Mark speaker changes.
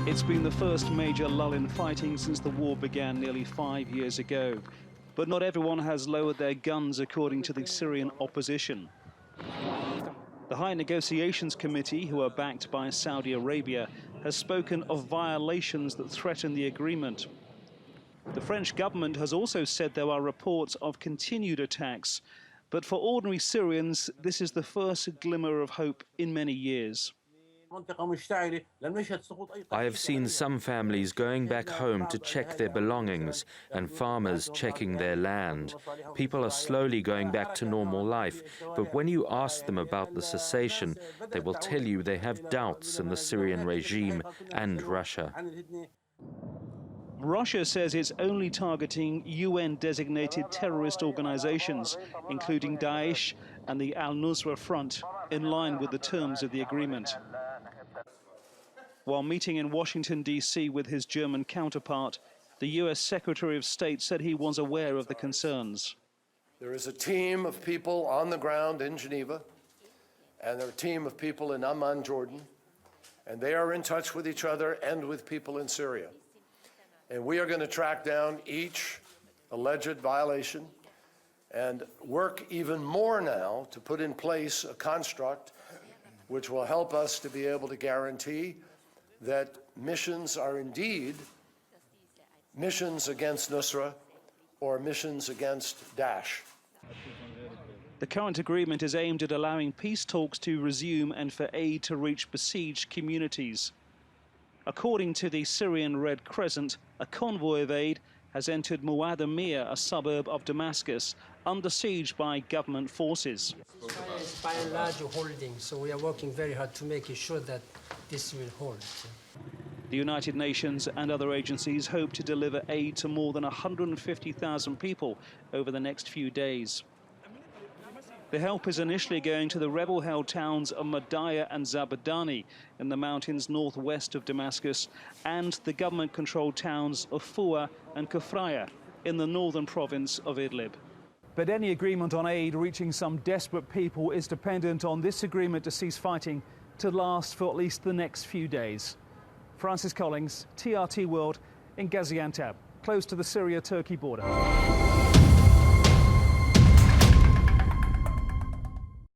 Speaker 1: It's been the first major lull in fighting since the war began nearly 5 years ago. But not everyone has lowered their guns, according to the Syrian opposition. The High Negotiations Committee, who are backed by Saudi Arabia, has spoken of violations that threaten the agreement. The French government has also said there are reports of continued attacks. But for ordinary Syrians, this is the first glimmer of hope in many years.
Speaker 2: I have seen some families going back home to check their belongings and farmers checking their land. People are slowly going back to normal life, but when you ask them about the cessation, they will tell you they have doubts in the Syrian regime and Russia.
Speaker 1: Russia says it's only targeting UN-designated terrorist organizations, including Daesh and the Al-Nusra Front, in line with the terms of the agreement. While meeting in Washington, D.C. with his German counterpart, the U.S. Secretary of State said he was aware of the concerns.
Speaker 3: There is a team of people on the ground in Geneva, and there are a team of people in Amman, Jordan, and they are in touch with each other and with people in Syria. And we are going to track down each alleged violation and work even more now to put in place a construct which will help us to be able to guarantee that missions are indeed missions against Nusra or missions against Daesh.
Speaker 1: The current agreement is aimed at allowing peace talks to resume and for aid to reach besieged communities. According to the Syrian Red Crescent, a convoy of aid has entered Muadamir, a suburb of Damascus, under siege by government forces.
Speaker 4: It's by and large holding, so we are working very hard to make sure that this will hold.
Speaker 1: The United Nations and other agencies hope to deliver aid to more than 150,000 people over the next few days. The help is initially going to the rebel-held towns of Madaya and Zabadani in the mountains northwest of Damascus, and the government-controlled towns of Fua and Kafraya in the northern province of Idlib. But any agreement on aid reaching some desperate people is dependent on this agreement to cease fighting to last for at least the next few days. Francis Collings, TRT World in Gaziantep, close to the Syria-Turkey border.